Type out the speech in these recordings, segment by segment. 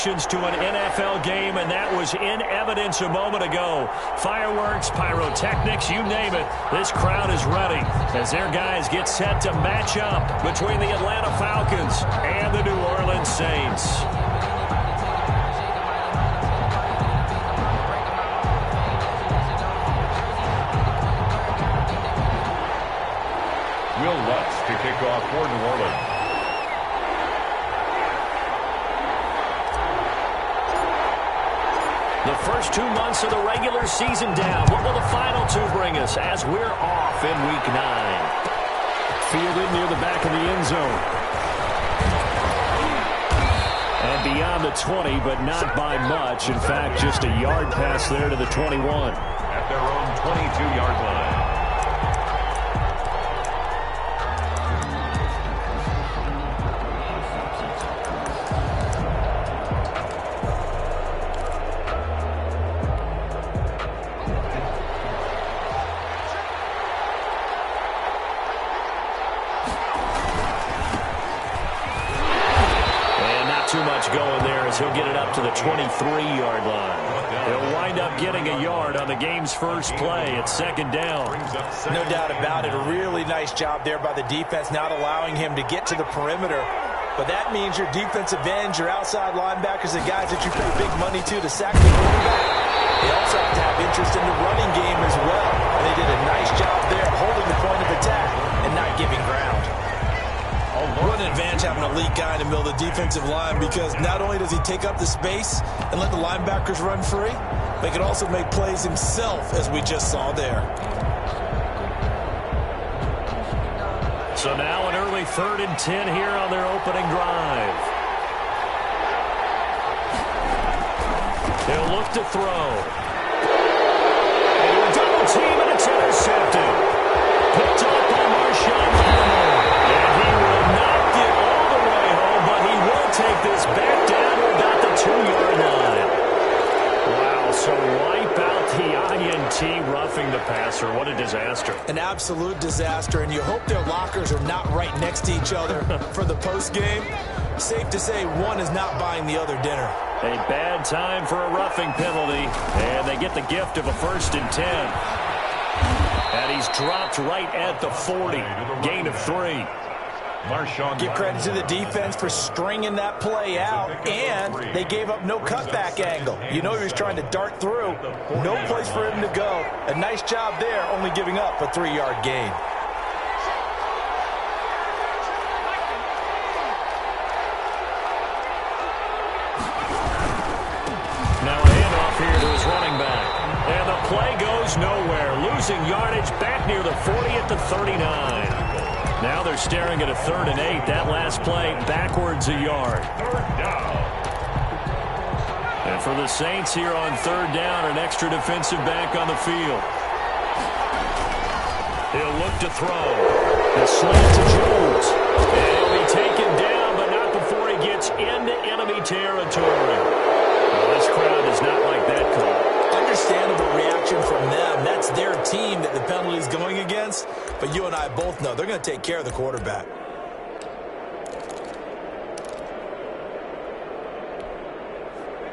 connections to an NFL game, and that was in evidence a moment ago. Fireworks, pyrotechnics, you name it. This crowd is ready as their guys get set to match up between the Atlanta Falcons and the New Orleans Saints. Will Lutz to kick off for New Orleans. The first 2 months of the regular season down. What will the final two bring us as we're off in Week 9? Fielded near the back of the end zone. And beyond the 20, but not by much. In fact, just a yard pass there to the 21. At their own 22-yard line. Going there as he'll get it up to the 23-yard line. He'll wind up getting a yard on the game's first play at second down. No doubt about it. A really nice job there by the defense, not allowing him to get to the perimeter. But that means your defensive ends, your outside linebackers, the guys that you pay big money to sack the quarterback, they also have to have interest in the running game as well. And they did a nice job there holding the point of attack and not giving ground. What an advantage having an elite guy in the middle of the defensive line, because not only does he take up the space and let the linebackers run free, but he can also make plays himself, as we just saw there. So now an early 3rd and 10 here on their opening drive. They'll look to throw. And a double team, and it's intercepted. Picked up by Marshawn. And he will not get all the way home, but he will take this back down to about the 2-yard line. Wow, so wipe out the INT, roughing the passer. What a disaster. An absolute disaster, and you hope their lockers are not right next to each other for the postgame. Safe to say one is not buying the other dinner. A bad time for a roughing penalty, and they get the gift of a 1st and 10. And he's dropped right at the 40. Gain of 3. Give credit to the defense for stringing that play out, and they gave up no cutback angle. You know he was trying to dart through. No place for him to go. A nice job there, only giving up a 3-yard gain. Now a handoff here to his running back. And the play goes nowhere. Losing yardage back near the 40 at the 39. Now they're staring at a 3rd and 8. That last play backwards a yard. 3rd down. And for the Saints here on 3rd down, an extra defensive back on the field. He'll look to throw. The slant to Jones. And he'll be taken down, but not before he gets into enemy territory. Well, this crowd does not like that call. Understandable reaction from them. That's their team that the penalty is going against. But you and I both know they're going to take care of the quarterback.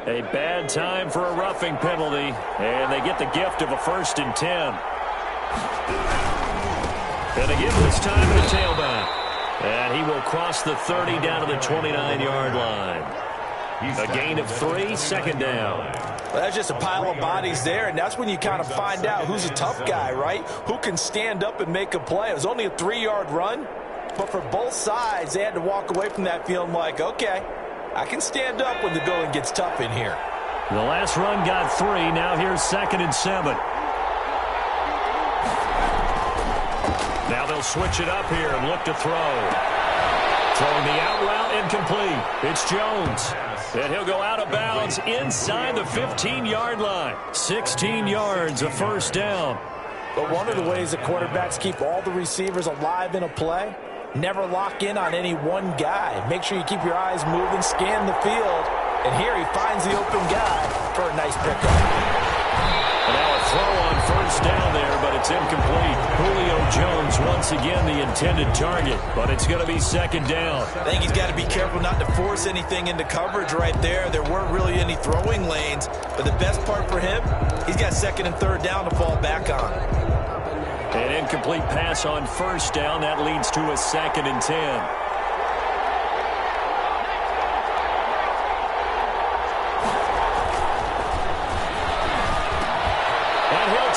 A bad time for a roughing penalty. And they get the gift of a 1st and 10. And they give this time to the tailback. And he will cross the 30 down to the 29-yard line. A gain of 3, 2nd down. Well, that's just a pile of bodies there, and that's when you kind of find out who's a tough guy, right? Who can stand up and make a play. It was only a 3-yard run, but for both sides, they had to walk away from that feeling like, okay, I can stand up when the going gets tough in here. The last run got 3. Now here's 2nd and 7. Now they'll switch it up here and look to throw. Throwing the out route incomplete. It's Jones. And he'll go out of bounds inside the 15-yard line. 16 yards, a 1st down. But one of the ways the quarterbacks keep all the receivers alive in a play, never lock in on any one guy. Make sure you keep your eyes moving, scan the field. And here he finds the open guy for a nice pickup. And now a throw on first down there, but it's incomplete. Julio Jones once again the intended target, but it's going to be second down. I think he's got to be careful not to force anything into coverage right there. There weren't really any throwing lanes, but the best part for him, he's got second and third down to fall back on. An incomplete pass on first down. That leads to a 2nd and 10.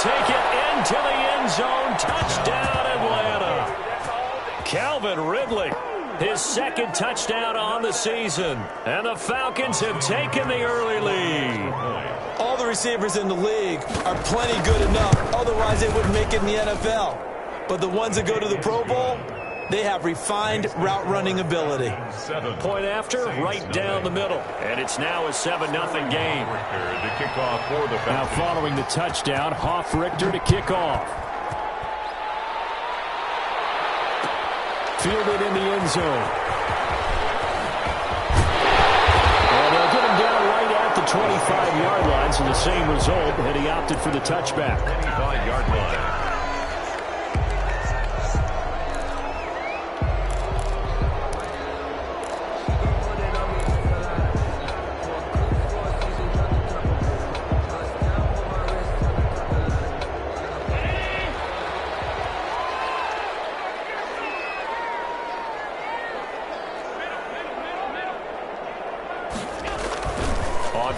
Take it into the end zone. Touchdown, Atlanta. Calvin Ridley, his 2nd touchdown on the season. And the Falcons have taken the early lead. All the receivers in the league are plenty good enough. Otherwise, they wouldn't make it in the NFL. But the ones that go to the Pro Bowl, they have refined route running ability. Point after, right down the middle. And it's now a 7-0 game. The kickoff for the Falcons. Now following the touchdown, Richter to kick off. Fielded in the end zone. And they'll get him down right at the 25-yard line, so the same result, and he opted for the touchback. 25-yard line.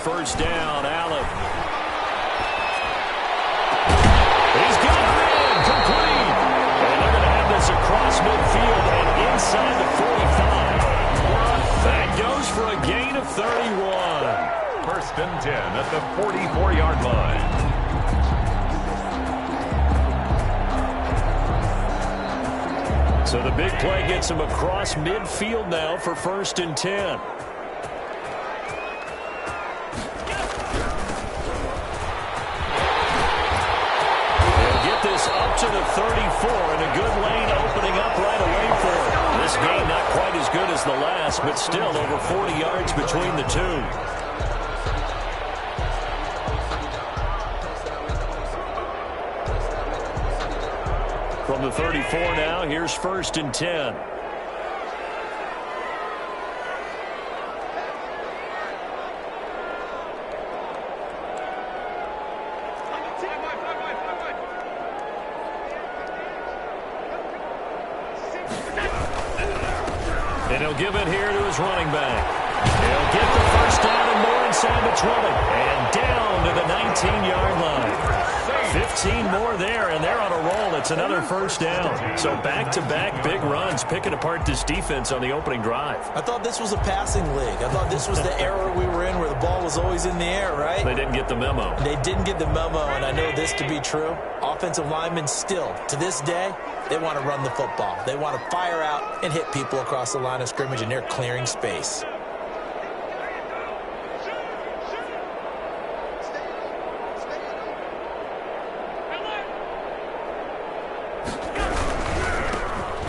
First down, Allen. He's got him in, complete. And they're going to have this across midfield and inside the 45. That goes for a gain of 31. 1st and 10 at the 44-yard line. So the big play gets him across midfield now for 1st and 10. Up to the 34, and a good lane opening up right away for him. This game not quite as good as the last, but still over 40 yards between the two. From the 34 now, here's 1st and 10. And he'll give it here to his running back. He'll get the first down and more inside the 20. And down to the 19-yard line. 15 more there, and they're on a roll. It's another first down. So back-to-back big runs, picking apart this defense on the opening drive. I thought this was a passing league. I thought this was the era we were in where the ball was always in the air, right? They didn't get the memo. They didn't get the memo, and I know this to be true. Offensive linemen still, to this day, they want to run the football. They want to fire out and hit people across the line of scrimmage, and they're clearing space.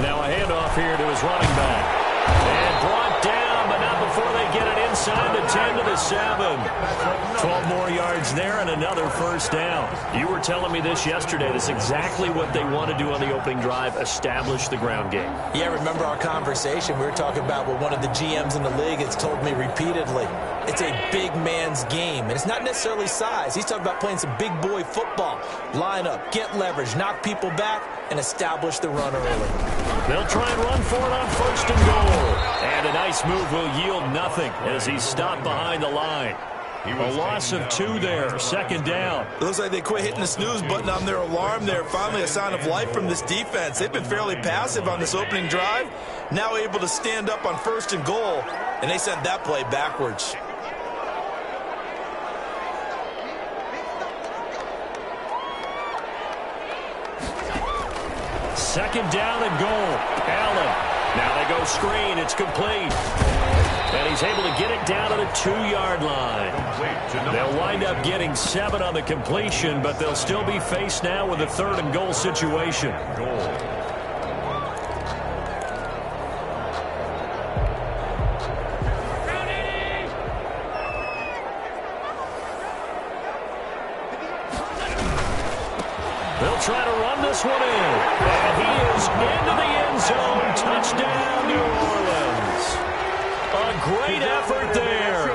Now a handoff here to his running back. And brought down, but not before they get it inside the 10 to the 7. 12 more yards there and another first down. You were telling me this yesterday. That's exactly what they want to do on the opening drive, establish the ground game. Yeah, remember our conversation? We were talking about what one of the GMs in the league has told me repeatedly. It's a big man's game, and it's not necessarily size. He's talking about playing some big boy football. Line up, get leverage, knock people back, and establish the run early. They'll try and run for it on 1st and goal. And a nice move will yield nothing as he's stopped behind the line. A loss of 2 there, 2nd down. It looks like they quit hitting the snooze button on their alarm there. Finally a sign of life from this defense. They've been fairly passive on this opening drive. Now able to stand up on 1st and goal, and they sent that play backwards. Second down and goal. Allen. Now they go screen. It's complete. And he's able to get it down to the 2-yard line. They'll wind up getting 7 on the completion, but they'll still be faced now with a 3rd and goal situation. try to run this one in. And he is into the end zone. Touchdown, New Orleans. A great effort there.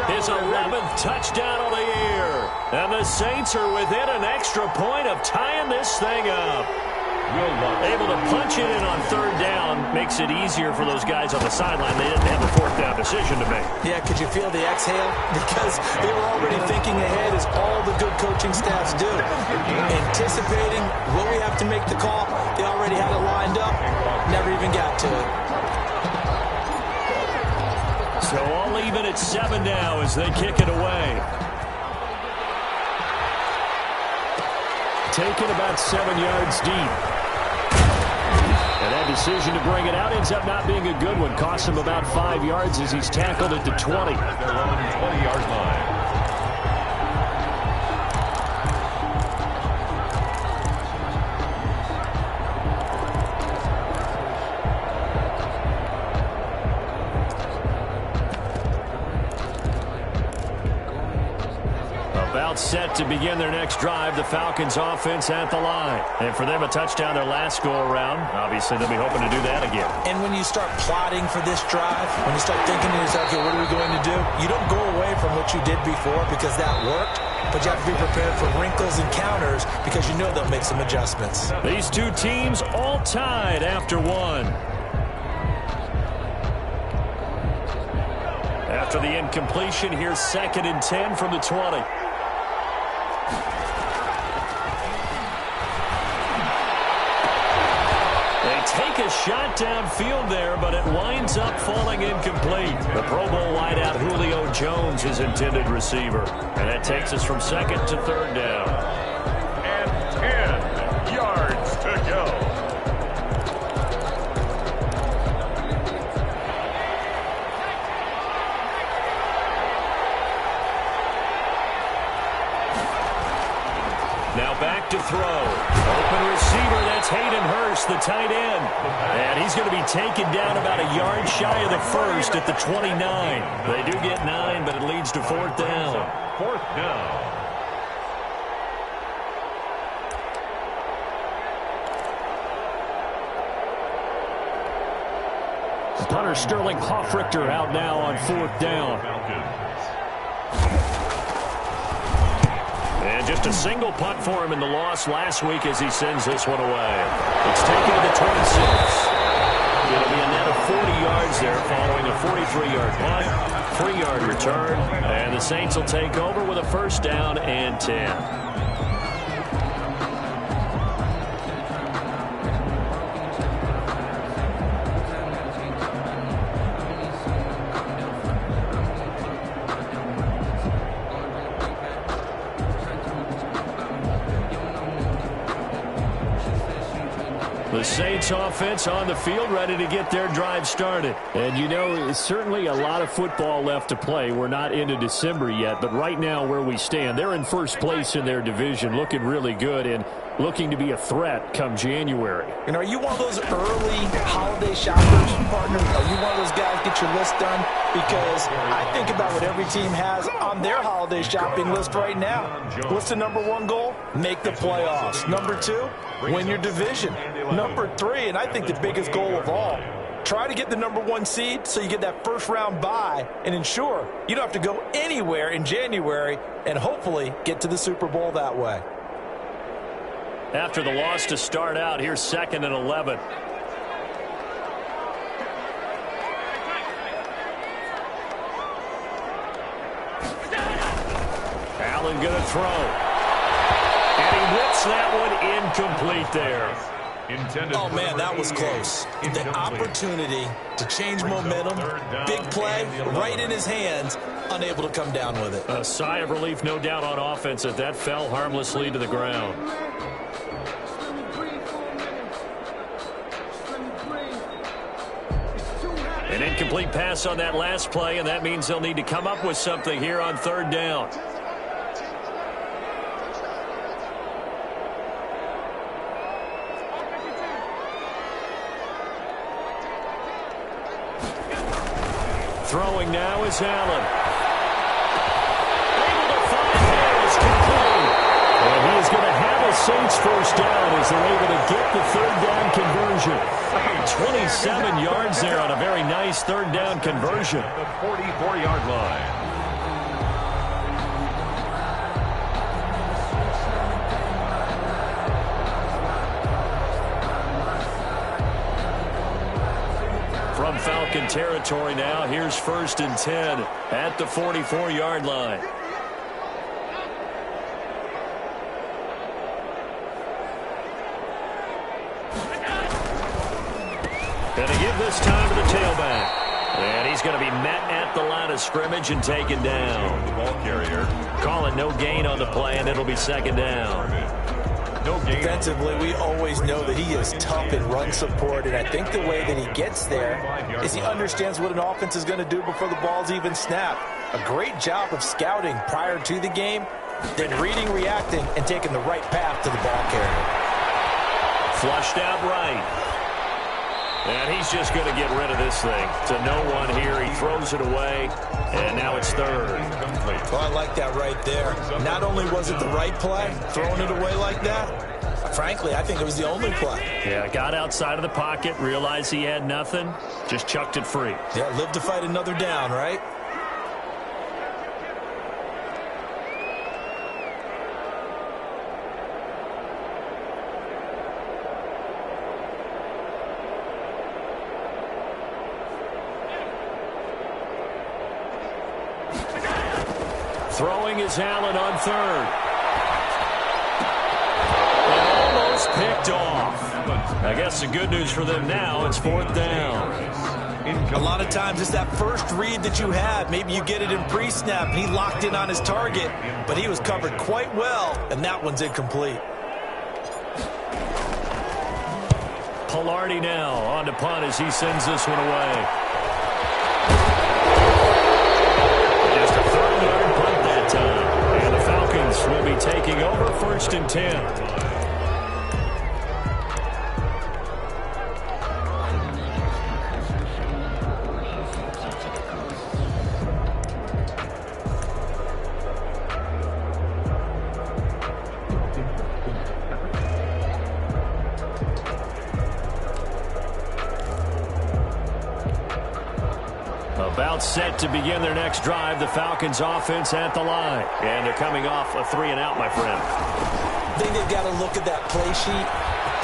His 11th touchdown of the year. And the Saints are within an extra point of tying this thing up. Able to punch it in on third down makes it easier for those guys on the sideline. They didn't have a fourth down decision to make. Yeah, could you feel the exhale? Because they were already thinking ahead, as all the good coaching staffs do. Anticipating, will we have to make the call? They already had it lined up. Never even got to it. So all even at 7 now as they kick it away. Taken about 7 yards deep. And that decision to bring it out ends up not being a good one. Costs him about 5 yards as he's tackled at the 20. At their own 20-yard line. About set to begin their next drive. The Falcons offense at the line. And for them, a touchdown their last go-around. Obviously, they'll be hoping to do that again. And when you start plotting for this drive, when you start thinking to yourself, okay, what are we going to do? You don't go away from what you did before because that worked, but you have to be prepared for wrinkles and counters because you know they'll make some adjustments. These two teams all tied after one. After the incompletion, here's 2nd and 10 from the 20. They take a shot downfield there, but it winds up falling incomplete. The Pro Bowl wideout Julio Jones is intended receiver. And that takes us from 2nd to 3rd down. And 10 yards to go. Now back to throw. Open receiver, that's Hayden Hurst, the tight end. And he's going to be taken down about a yard shy of the first at the 29. They do get 9, but it leads to 4th down. 4th down. Punter Sterling Hoffrichter out now on 4th down. And just a single punt for him in the loss last week as he sends this one away. It's taken to the 26. It'll be a net of 40 yards there following a 43-yard punt, 3-yard return, and the Saints will take over with a 1st down and 10. The Saints offense on the field, ready to get their drive started. And, you know, certainly a lot of football left to play. We're not into December yet, but right now where we stand, they're in first place in their division, looking really good and looking to be a threat come January. And are you one of those early holiday shoppers, partner? Are you one of those guys get your list done? Because I think about what every team has on their holiday shopping list right now. What's the number 1 goal? Make the playoffs. Number 2, win your division. Number 3, and I think the biggest goal of all, try to get the number 1 seed so you get that first-round bye and ensure you don't have to go anywhere in January and hopefully get to the Super Bowl that way. After the loss to start out, here's 2nd and 11. Allen going to throw. And he whips that one incomplete there. Oh, man, that was close. The opportunity to change momentum, big play, right in his hands, unable to come down with it. A sigh of relief, no doubt, on offense that that fell harmlessly to the ground. An incomplete pass on that last play, and that means they'll need to come up with something here on 3rd down. Throwing now is Allen. Able to find Harris complete. And he is going to have a Saints first down as they're able to get the third down conversion. 27 yards there on a very nice third down conversion. The 44-yard line. From Falcon territory now, here's 1st and 10 at the 44-yard line. Going to give this time to the tailback. And he's going to be met at the line of scrimmage and taken down. The ball carrier. Call it no gain on the play, and it'll be 2nd down. No gain. Defensively, we always know that he is tough in run support, and I think the way that he gets there is he understands what an offense is going to do before the ball's even snapped. A great job of scouting prior to the game, then reading, reacting, and taking the right path to the ball carrier. Flushed out right. And he's just going to get rid of this thing to no one here. He throws it away, and now it's 3rd. Well, I like that right there. Not only was it the right play, throwing it away like that, frankly, I think it was the only play. Yeah, got outside of the pocket, realized he had nothing, just chucked it free. Yeah, live to fight another down, right? Throwing is Allen on 3rd. And almost picked off. I guess the good news for them now, it's 4th down. A lot of times it's that first read that you have. Maybe you get it in pre-snap, and he locked in on his target, but he was covered quite well, and that one's incomplete. Pilardi now on to punt as he sends this one away. Just a 30-yard punt that time. And the Falcons will be taking over 1st and 10. About set to begin their next drive, the Falcons offense at the line. And they're coming off a 3-and-out, my friend. I think they've got to look at that play sheet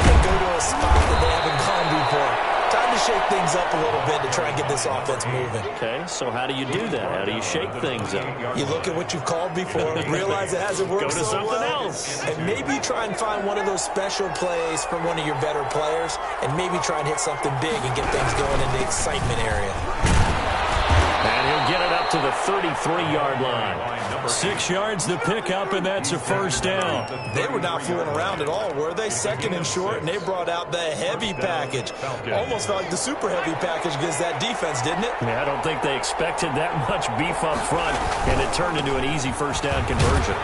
and go to a spot that they haven't gone before. Time to shake things up a little bit to try and get this offense moving. Okay, so how do you do that? How do you shake things up? You look at what you've called before, realize it hasn't worked Go to so something well, else. and maybe try and find one of those special plays from one of your better players, and maybe try and hit something big and get things going in the excitement area. And he'll get it up to the 33-yard line. 6 yards to pick up, and that's a 1st down. They were not fooling around at all, were they? 2nd and short, and they brought out the heavy package. Almost felt like the super heavy package against that defense, didn't it? Yeah, I don't think they expected that much beef up front, and it turned into an easy 1st down conversion.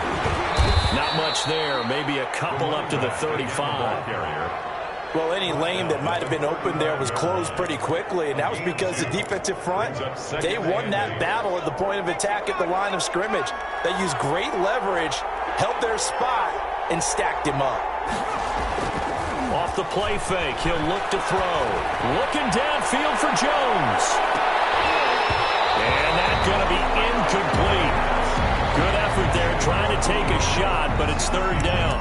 Not much there, maybe a couple up to the 35. Well, any lane that might have been open there was closed pretty quickly, and that was because the defensive front, they won that battle at the point of attack at the line of scrimmage. They used great leverage, held their spot, and stacked him up. Off the play fake, he'll look to throw. Looking downfield for Jones. And that's going to be incomplete. Good effort there, trying to take a shot, but it's 3rd down.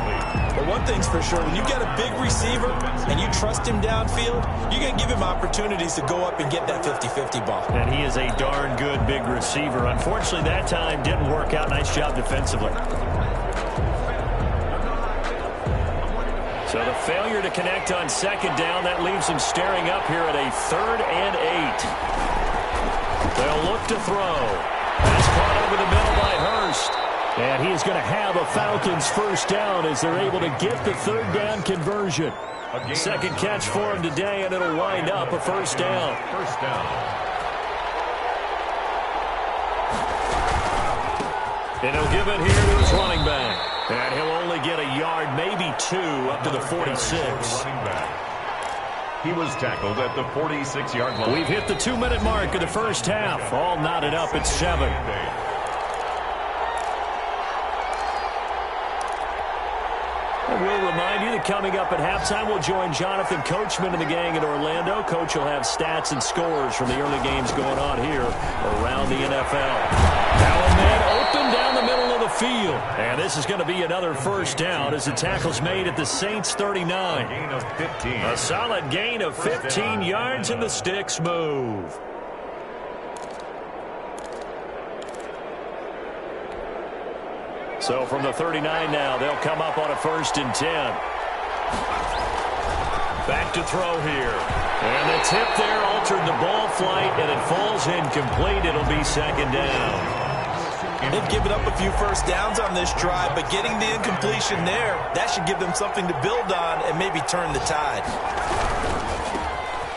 But one thing's for sure, when you got a big receiver and you trust him downfield, you're going to give him opportunities to go up and get that 50-50 ball. And he is a darn good big receiver. Unfortunately, that time didn't work out. Nice job defensively. So the failure to connect on 2nd down, that leaves him staring up here at a 3rd and 8. They'll look to throw. That's caught over the middle by Hurst. And he is going to have a Falcons 1st down as they're able to get the 3rd down conversion. 2nd catch for him today, and it'll wind up a 1st down. 1st down. And he'll give it here to his running back. And he'll only get a yard, maybe 2, up to the 46. He was tackled at the 46-yard line. We've hit the 2-minute mark of the 1st half. All knotted up at 7. Will remind you that coming up at halftime, we'll join Jonathan Coachman and the gang in Orlando. Coach will have stats and scores from the early games going on here around the NFL. Now a man open down the middle of the field. And this is going to be another first down as the tackle's made at the Saints 39. Gain of 15. A solid gain of 15 yards in the sticks move. So from the 39 now, they'll come up on a 1st and 10. Back to throw here. And the tip there altered the ball flight, and it falls incomplete. It'll be 2nd down. They've given up a few first downs on this drive, but getting the incompletion there, that should give them something to build on and maybe turn the tide.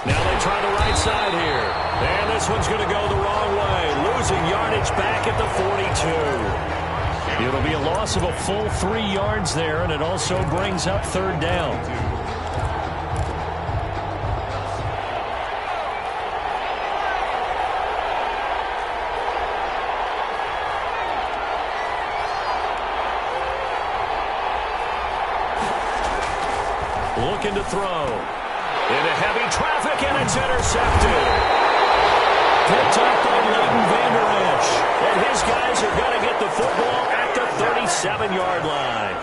Now they try the right side here. And this one's going to go the wrong way. Losing yardage back at the 42. It'll be a loss of a full 3 yards there, and it also brings up 3rd down. Looking to throw. Into heavy traffic, and it's intercepted. Picked up by Leighton Vander Esch. And his guys are going to get the football at the 37-yard line.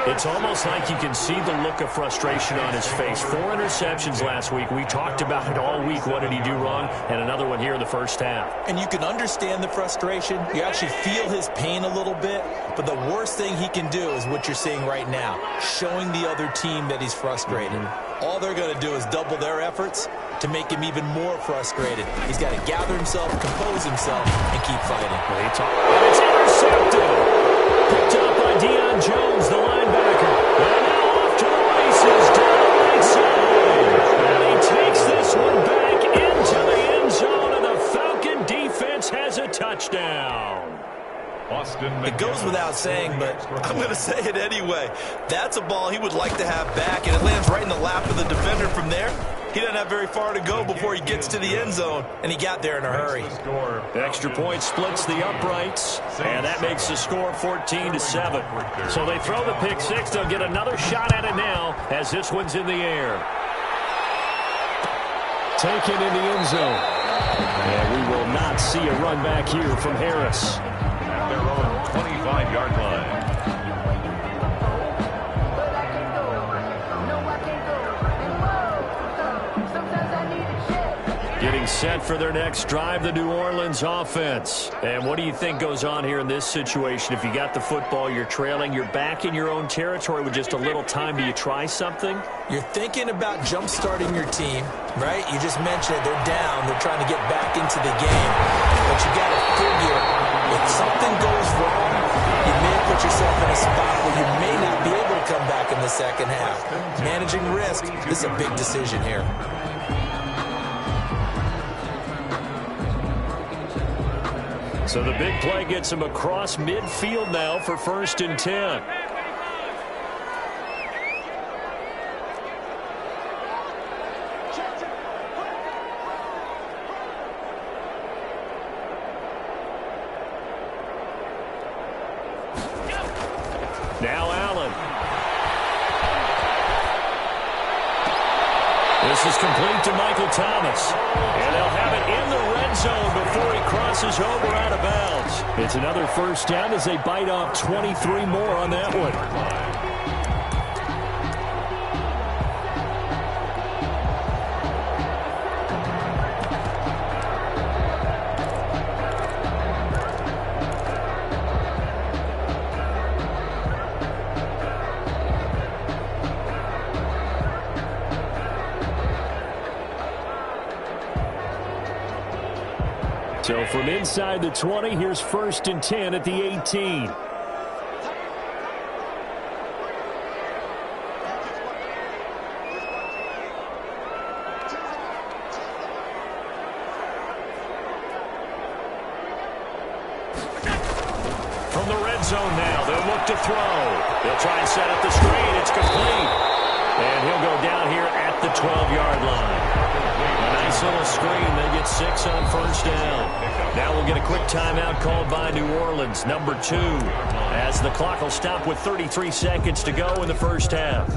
It's almost like you can see the look of frustration on his face. 4 interceptions last week. We talked about it all week. What did he do wrong? And another one here in the first half. And you can understand the frustration. You actually feel his pain a little bit. But the worst thing he can do is what you're seeing right now, showing the other team that he's frustrated. All they're going to do is double their efforts to make him even more frustrated. He's got to gather himself, compose himself, and keep fighting. And it's intercepted. Picked up by Deion Jones, the linebacker. And now off to the races down the right side. And he takes this one back into the end zone, and the Falcon defense has a touchdown. It goes without saying, but I'm going to say it anyway. That's a ball he would like to have back, and it lands right in the lap of the defender from there. He doesn't have very far to go before he gets to the end zone, and he got there in a hurry. The extra point splits the uprights, and that makes the score 14-7. So they throw the pick six. They'll get another shot at it now as this one's in the air. Taken in the end zone. And we will not see a run back here from Harris. At their own 25-yard line. Getting set for their next drive, the New Orleans offense. And what do you think goes on here in this situation? If you got the football, you're trailing, you're back in your own territory with just a little time. Do you try something? You're thinking about jump-starting your team, right? You just mentioned it. They're down. They're trying to get back into the game. But you got to figure, if something goes wrong, you may put yourself in a spot where you may not be able to come back in the second half. Managing risk, this is a big decision here. So the big play gets him across midfield now for 1st and 10. Now Allen. This is complete to Michael Thomas. And they'll have it in the red zone before he crosses over out of bounds. It's another first down as they bite off 23 more on that one. So from inside the 20, here's 1st and 10 at the 18. From the red zone now, they'll look to throw. They'll try and set up the screen. It's complete. And he'll go down here at the 12-yard line. A nice little screen. They get 6 on first down. Now we'll get a quick timeout called by New Orleans, number 2, as the clock will stop with 33 seconds to go in the first half.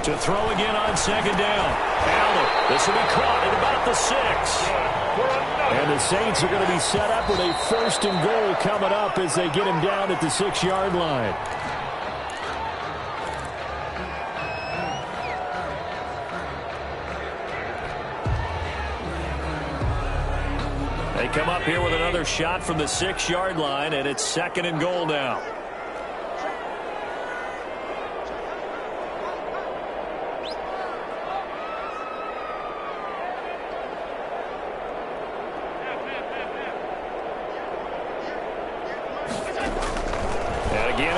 To throw again on second down. Allen, this will be caught at about the 6. And the Saints are going to be set up with a 1st and goal coming up as they get him down at the 6-yard line. They come up here with another shot from the 6-yard line, and it's 2nd and goal now.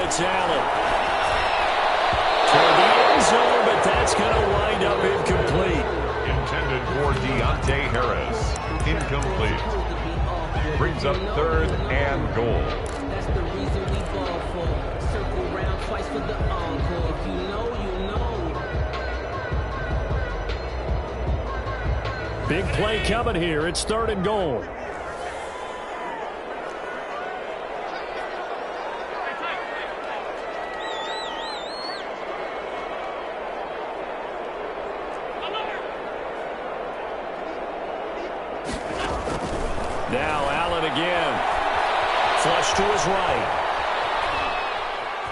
It's Allen. Toward the end zone, but that's going to wind up incomplete. Intended for Deontay Harris. Incomplete. Brings up 3rd and goal. That's the reason we ball for. Circle round twice for the encore. If you know, you know. Big play coming here. It's 3rd and goal. Now Allen again. Flush to his right.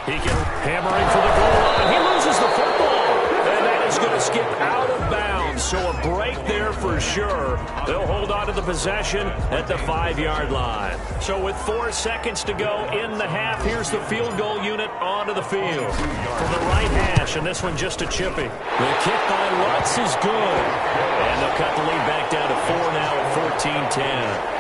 He can hammering for the goal line. He loses the football. And that is going to skip out of bounds. So a break there for sure. They'll hold on to the possession at the 5-yard line. So with 4 seconds to go in the half, here's the field goal unit onto the field. From the right hash, and this one just a chippy. The kick by Lutz is good. And they'll cut the lead back down to 4 now at 14-10.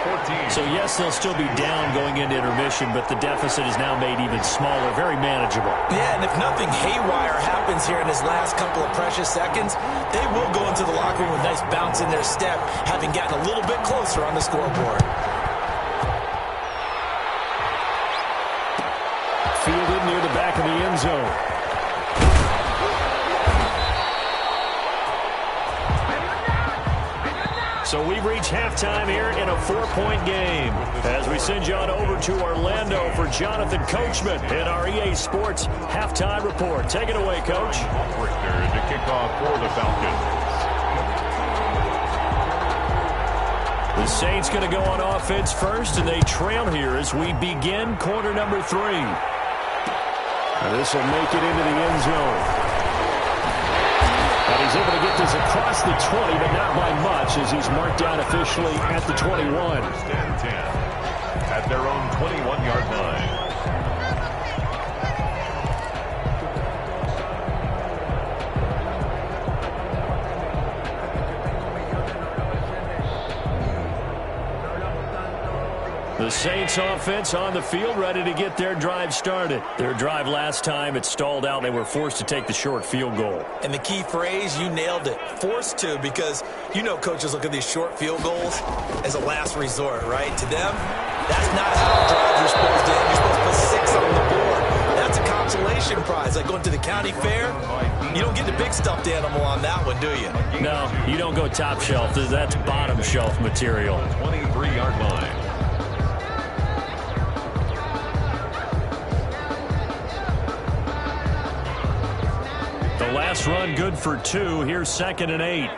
So, yes, they'll still be down going into intermission, but the deficit is now made even smaller, very manageable. Yeah, and if nothing haywire happens here in his last couple of precious seconds, they will go into the locker room with a nice bounce in their step, having gotten a little bit closer on the scoreboard. Fielded near the back of the end zone. So we've reached halftime here in a 4-point game as we send you on over to Orlando for Jonathan Coachman in our EA Sports Halftime Report. Take it away, Coach. Richter to kick off for the Falcons. The Saints going to go on offense first, and they trail here as we begin quarter number 3. And this will make it into the end zone. And he's able to get this across the 20, but not by much as he's marked down officially at the 21. 10 at their own 21-yard line. The Saints offense on the field ready to get their drive started. Their drive last time, it stalled out. They were forced to take the short field goal. And the key phrase, you nailed it, forced to, because you know coaches look at these short field goals as a last resort, right? To them, that's not how drives are supposed to end. You're supposed to put 6 on the board. That's a consolation prize. Like going to the county fair, you don't get the big stuffed animal on that one, do you? No, you don't go top shelf. That's bottom shelf material. 23-yard line. Last run good for 2. Here's 2nd and 8.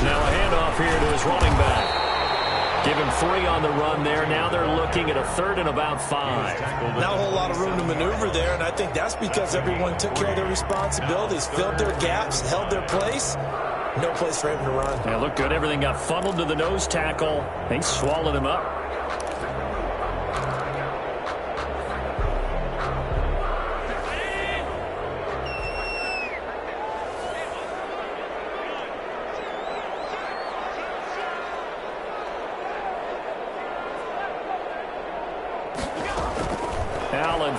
Now a handoff here to his running back. Give him 3 on the run there. Now they're looking at a 3rd and about 5. Not a whole lot of room to maneuver there, and I think that's because everyone took care of their responsibilities, filled their gaps, held their place. No place for him to run. Yeah, looked good. Everything got funneled to the nose tackle. They swallowed him up.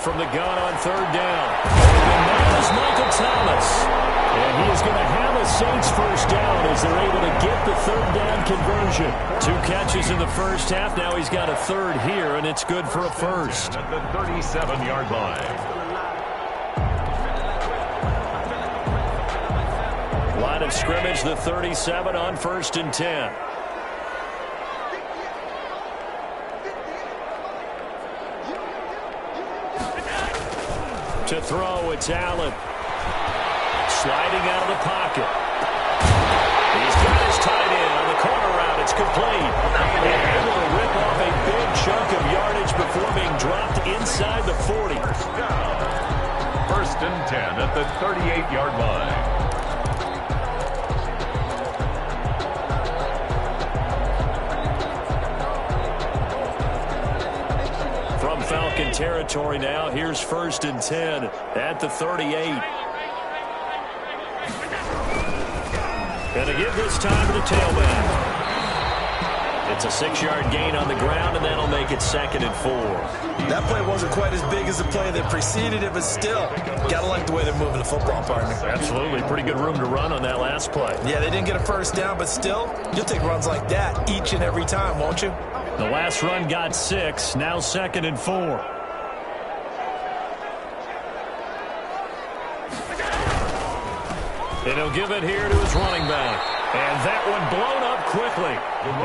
from the gun on third down. And that is Michael Thomas. And he is going to have a Saints first down as they're able to get the third down conversion. 2 catches in the first half. Now he's got a third here, and it's good for a first. At the 37-yard line. Line of scrimmage, the 37 on 1st and 10. To throw, it's Allen. Sliding out of the pocket. He's got his tight end on the corner route. It's complete. And able to rip off a big chunk of yardage before being dropped inside the 40. 1st and 10 at the 38-yard line. From Falcon territory now, here's 1st and 10 at the 38. Going to give this time to the tailback. It's a 6-yard gain on the ground, and that'll make it 2nd and 4. That play wasn't quite as big as the play that preceded it, but still, got to like the way they're moving the football, partner. Absolutely. Pretty good room to run on that last play. Yeah, they didn't get a first down, but still, you'll take runs like that each and every time, won't you? The last run got 6, now 2nd and 4. And he'll give it here to his running back. And that one blown up quickly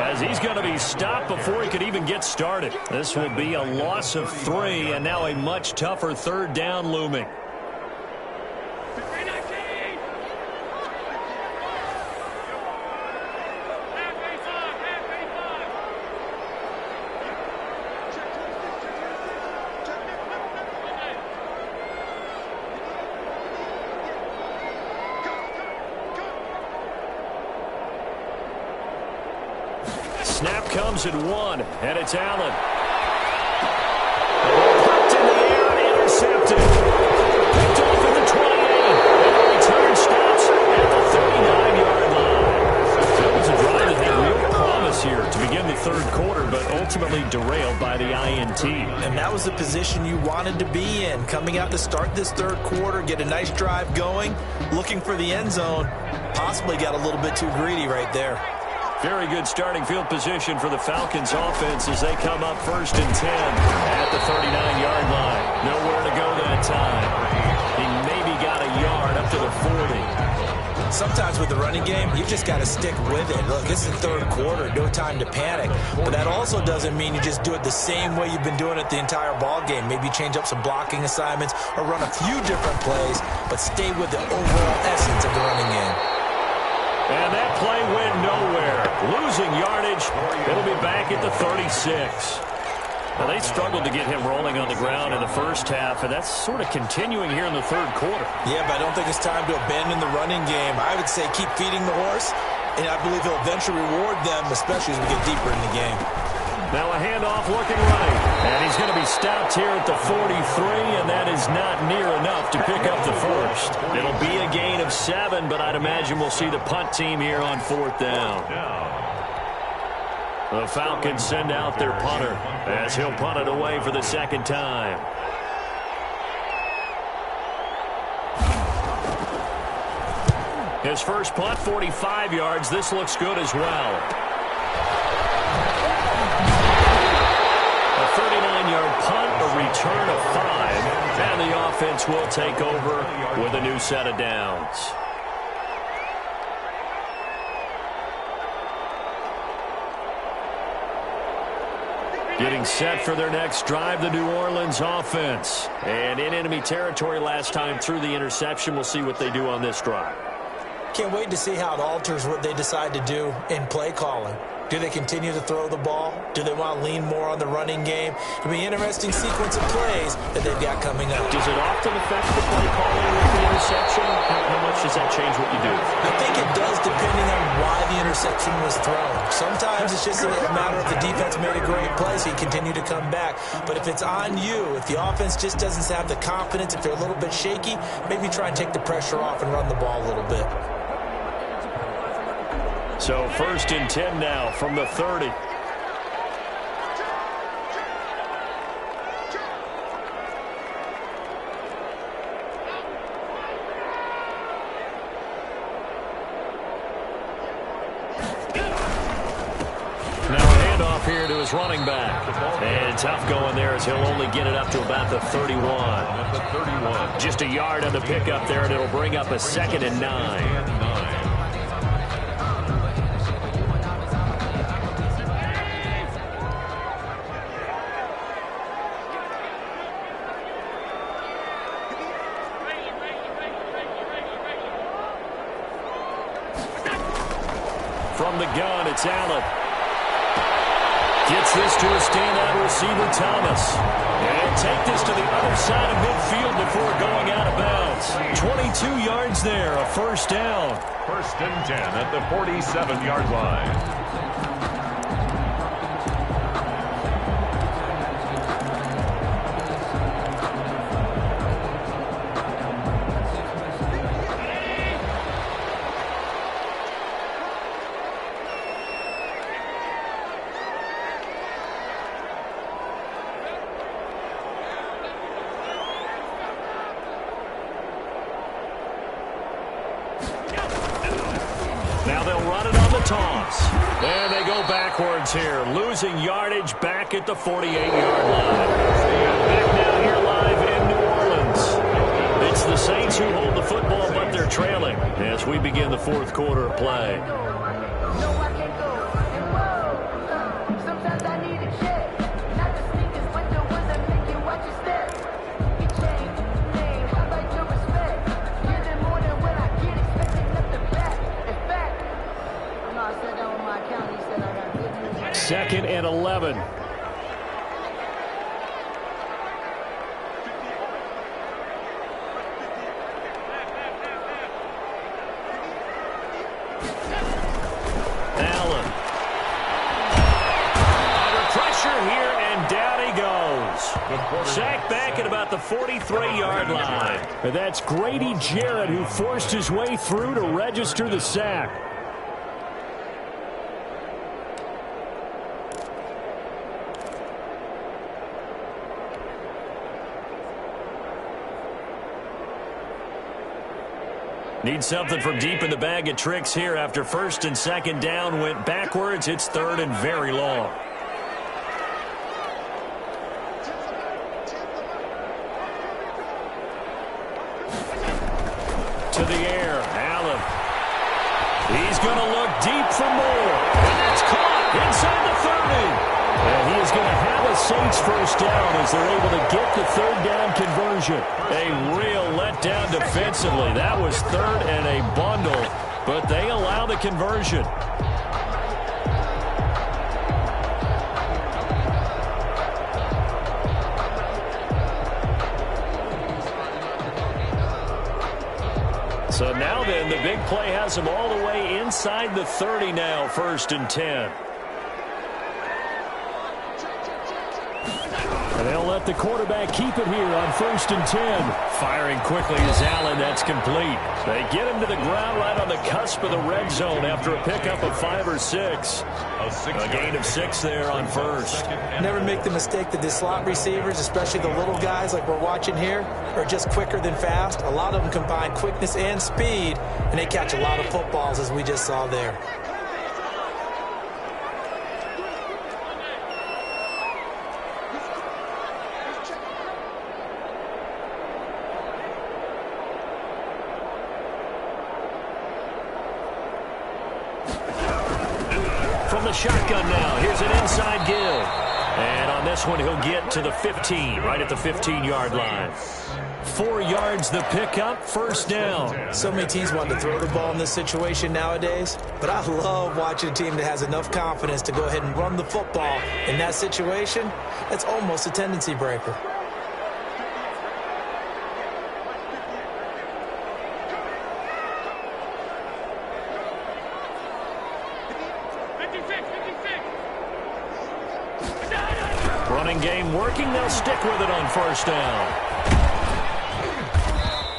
as he's going to be stopped before he could even get started. This will be a loss of 3, and now a much tougher third down looming. Snap comes at 1, and it's Allen. The ball popped in the air and intercepted. Picked off at the 28, and the return stops at the 39-yard line. That was a drive that had real promise here to begin the third quarter, but ultimately derailed by the INT. And that was the position you wanted to be in. Coming out to start this third quarter, get a nice drive going, looking for the end zone. Possibly got a little bit too greedy right there. Very good starting field position for the Falcons offense as they come up 1st and 10 at the 39-yard line. Nowhere to go that time. He maybe got a yard up to the 40. Sometimes with the running game, you just got to stick with it. Look, it's the third quarter, no time to panic. But that also doesn't mean you just do it the same way you've been doing it the entire ball game. Maybe change up some blocking assignments or run a few different plays, but stay with the overall essence of the running game. And that play went nowhere. Losing yardage. It'll be back at the 36. Now, they struggled to get him rolling on the ground in the first half, and that's sort of continuing here in the third quarter. Yeah, but I don't think it's time to abandon the running game. I would say keep feeding the horse, and I believe he'll eventually reward them, especially as we get deeper in the game. Now a handoff looking right. And he's going to be stopped here at the 43, and that is not near enough to pick up the first. It'll be a gain of 7, but I'd imagine we'll see the punt team here on 4th down. The Falcons send out their punter as he'll punt it away for the 2nd time. His first punt, 45 yards. This looks good as well. A 39-yard punt, a return of 5, and the offense will take over with a new set of downs. Getting set for their next drive, the New Orleans offense. And in enemy territory last time through the interception. We'll see what they do on this drive. Can't wait to see how it alters what they decide to do in play calling. Do they continue to throw the ball? Do they want to lean more on the running game? It'll be an interesting sequence of plays that they've got coming up. Does it often affect the play calling with the interception? How much does that change what you do? I think it does depending on why the interception was thrown. Sometimes it's just a matter of the defense made a great play, so you continue to come back. But if it's on you, if the offense just doesn't have the confidence, if they're a little bit shaky, maybe try and take the pressure off and run the ball a little bit. So 1st and 10 now from the 30. here to his running back. And tough going there as he'll only get it up to about the 31. Just a yard on the pickup there, and it'll bring up a 2nd and 9. From the gun, it's Allen. Gets this to a standout receiver, Thomas. And take this to the other side of midfield before going out of bounds. 22 yards there, a 1st down. 1st and 10 at the 47-yard line. Now they'll run it on the toss. And they go backwards here, losing yardage back at the 48-yard line. Back now here live in New Orleans. It's the Saints who hold the football, but they're trailing as we begin the 4th quarter of play. Second and 11. Allen. Under pressure here, and down he goes. Sacked back at about the 43-yard line. And that's Grady Jarrett who forced his way through to register the sack. Need something from deep in the bag of tricks here after 1st and 2nd down went backwards. It's 3rd and very long. To the air, Allen. He's going to look deep for more. And that's caught inside the 30. And he is going to have a Saints 1st down as they're able to get the 3rd down conversion. A real letdown defensively. That was 3rd and a bundle, but they allow the conversion. So now then, the big play has them all the way inside the 30 now, 1st and 10. And they'll let the quarterback keep it here on 1st and 10. Firing quickly is Allen. That's complete. They get him to the ground right on the cusp of the red zone after a pickup of 5 or 6. A gain of 6 there on 1st. Never make the mistake that the slot receivers, especially the little guys like we're watching here, are just quicker than fast. A lot of them combine quickness and speed, and they catch a lot of footballs, as we just saw there. From the shotgun now, here's an inside give. And on this one, he'll get to the 15, right at the 15-yard line. 4 yards the pickup, 1st down. So many teams want to throw the ball in this situation nowadays, but I love watching a team that has enough confidence to go ahead and run the football. In that situation, that's almost a tendency breaker. Running game working. They'll stick with it on 1st down.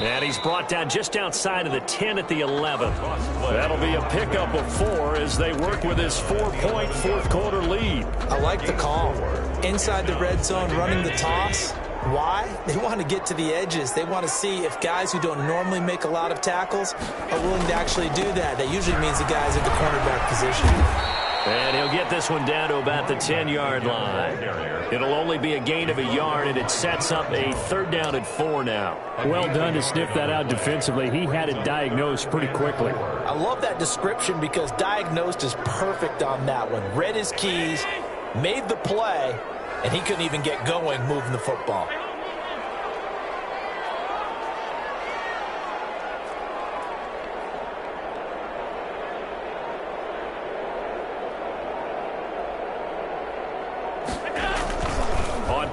And he's brought down just outside of the 10 at the 11. That'll be a pickup of 4 as they work with his 4-point 4th quarter lead. I like the call. Inside the red zone, running the toss. Why? They want to get to the edges. They want to see if guys who don't normally make a lot of tackles are willing to actually do that. That usually means the guy's at the cornerback position. And he'll get this one down to about the 10-yard line. It'll only be a gain of a yard, and it sets up a 3rd down and 4 now. Well done to sniff that out defensively. He had it diagnosed pretty quickly. I love that description because diagnosed is perfect on that one. Read his keys, made the play, and he couldn't even get going moving the football.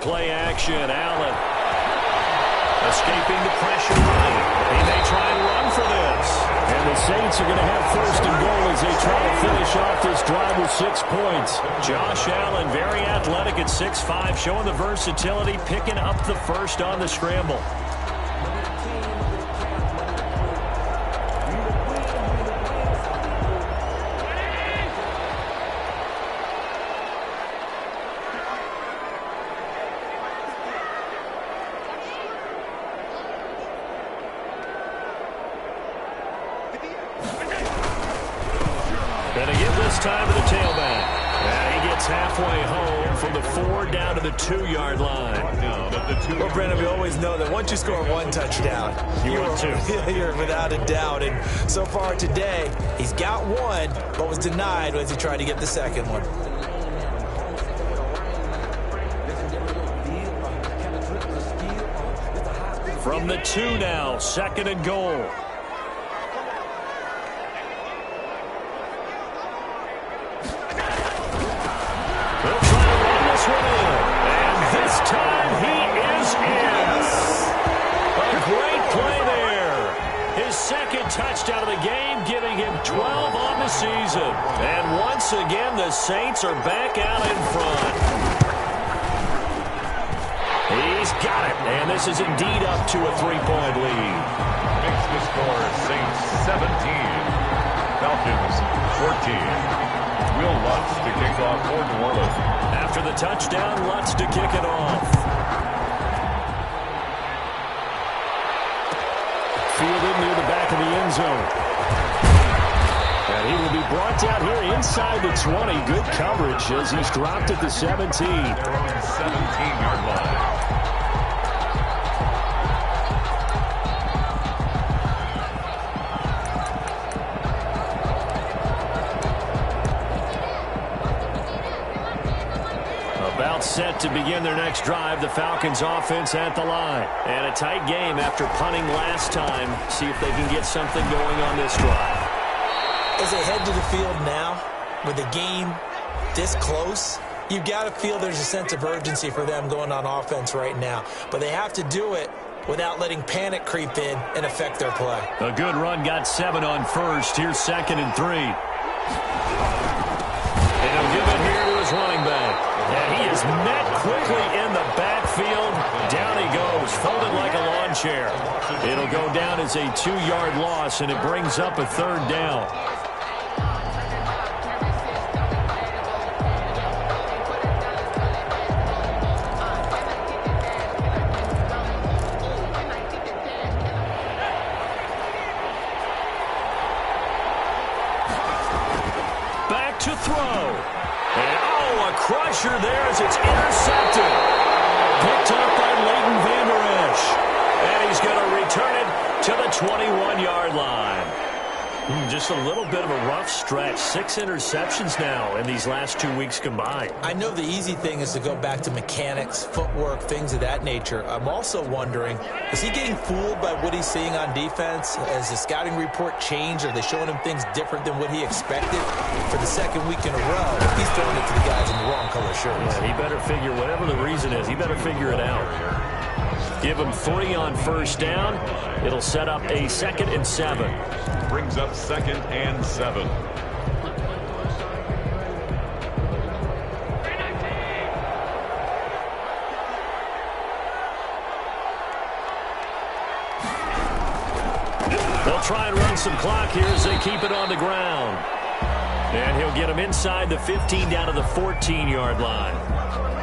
Play action, Allen. Escaping the pressure right. He may try and run for this. And the Saints are going to have 1st and goal as they try to finish off this drive with 6 points. Josh Allen, very athletic at 6'5", showing the versatility, picking up the 1st on the scramble. Time to the tailback. And he gets halfway home from the 4 down to the 2-yard line. Well, Brandon, we always know that once you score 1 touchdown, you're without a doubt. And so far today, he's got 1, but was denied as he tried to get the 2nd one. From the 2 now, 2nd and goal. Time he is in. A great play there. His 2nd touchdown of the game, giving him 12 on the season. And once again, the Saints are back out in front. He's got it, and this is indeed up to a 3-point lead. Makes the score Saints 17, Falcons 14. Will Lutz to kick off for New Orleans. After the touchdown, Lutz to kick it off. Fielded near the back of the end zone. And he will be brought down here inside the 20. Good coverage as he's dropped at the 17. They're on 17-yard line. Set to begin their next drive. The Falcons offense at the line. And a tight game after punting last time. See if they can get something going on this drive. As they head to the field now, with the game this close, you've got to feel there's a sense of urgency for them going on offense right now. But they have to do it without letting panic creep in and affect their play. A good run got 7 on 1st. Here's 2nd and 3. And he'll give it here to his running back. And he is met quickly in the backfield. Down he goes, folded like a lawn chair. It'll go down as a 2-yard loss, and it brings up a 3rd down. Back to throw. And, a crusher there as it's intercepted. Picked up by Leighton Vander Esch. And he's going to return it to the 21-yard line. Just a little bit of a rough stretch. 6 interceptions now in these last 2 weeks combined. I know the easy thing is to go back to mechanics, footwork, things of that nature. I'm also wondering, is he getting fooled by what he's seeing on defense? Has the scouting report changed? Are they showing him things different than what he expected? For the 2nd week in a row, he's throwing it to the guys in the wrong color shirts. Yeah, he better figure, whatever the reason is, he better figure it out. Give him 3 on 1st down. It'll set up a 2nd and 7. Brings up 2nd and 7. They'll try and run some clock here as they keep it on the ground. And he'll get him inside the 15 down to the 14-yard line.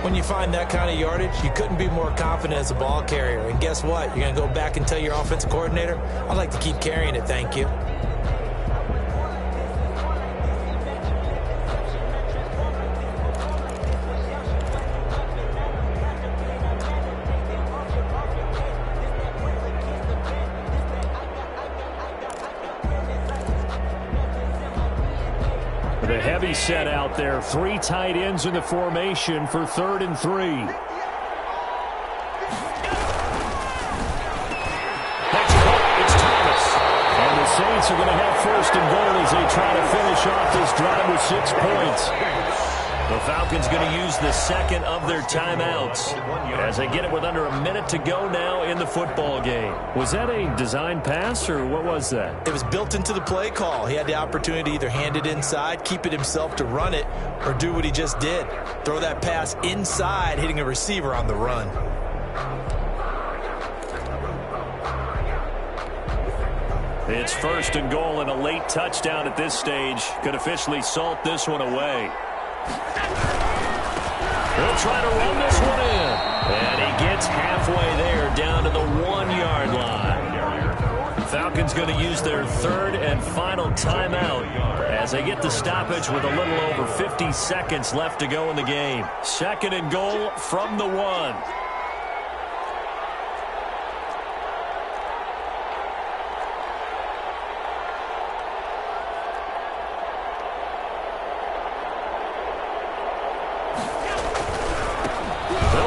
When you find that kind of yardage, you couldn't be more confident as a ball carrier. And guess what? You're going to go back and tell your offensive coordinator, I'd like to keep carrying it, thank you. a heavy set out there. 3 tight ends in the formation for 3rd and 3. Next call, it's Thomas. And the Saints are going to have 1st and goal as they try to finish off this drive with 6 points. The Falcons going to use the 2nd of their timeouts as they get it with under a minute to go now in the football game. Was that a design pass, or what was that? It was built into the play call. He had the opportunity to either hand it inside, keep it himself to run it, or do what he just did. Throw that pass inside, hitting a receiver on the run. It's 1st and goal and a late touchdown at this stage. Could officially salt this one away. He'll try to run this one in. And he gets halfway there down to the 1-yard line. Falcons going to use their 3rd and final timeout as they get the stoppage with a little over 50 seconds left to go in the game. 2nd and goal from the 1.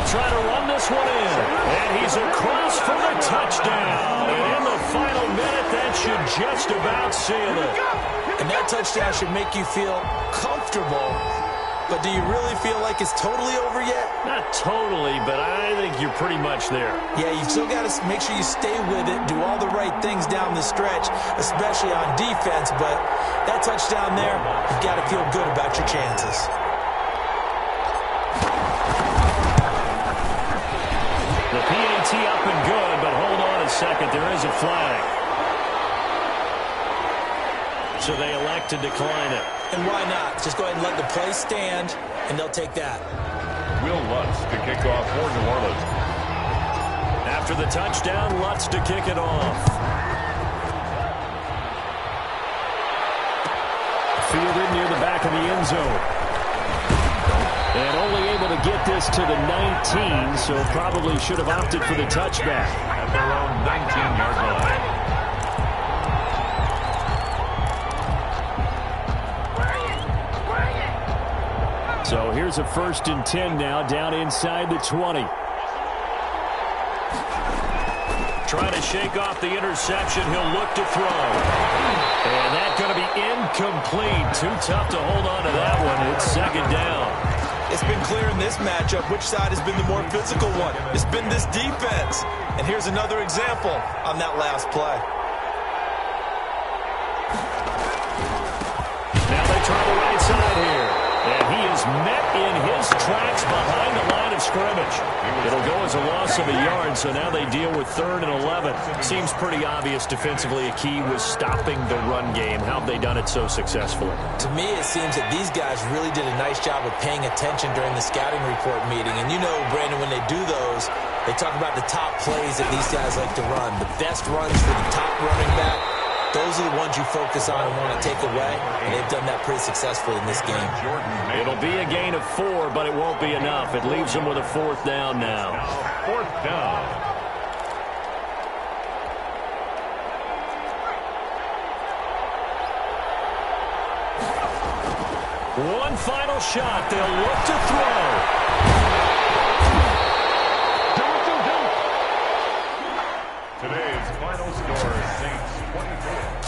Try to run this one in, and he's across for the touchdown. And in the final minute, that should just about seal it. And that touchdown should make you feel comfortable, but do you really feel like it's totally over yet? Not totally, but I think you're pretty much there. Yeah, you've still got to make sure you stay with it, do all the right things down the stretch, especially on defense, but that touchdown there, you've got to feel good about your chances. The PAT up and good, but hold on a second. There is a flag. So they elect to decline it. And why not? Just go ahead and let the play stand, and they'll take that. Will Lutz to kick off for New Orleans. After the touchdown, Lutz to kick it off. Fielded near the back of the end zone. And only able to get this to the 19, so probably should have opted for the touchback. At their own 19-yard line. So here's a 1st and 10 now, down inside the 20. Trying to shake off the interception. He'll look to throw. And that's going to be incomplete. Too tough to hold on to that one. It's 2nd down. It's been clear in this matchup which side has been the more physical one. It's been this defense. And here's another example on that last play. Now they try the right side here. And he is met in his tracks behind the line of scrimmage. It'll go as a loss of a yard, so now they deal with 3rd and 11. Seems pretty obvious defensively a key was stopping the run game. How have they done it so successfully? To me, it seems that these guys really did a nice job of paying attention during the scouting report meeting. And you know, Brandon, when they do those, they talk about the top plays that these guys like to run. The best runs for the top running back. Those are the ones you focus on and want to take away, and they've done that pretty successfully in this game. It'll be a gain of 4, but it won't be enough. It leaves them with a 4th down now. 4th down. One final shot. They'll look to throw. Today's final score, Saints 24,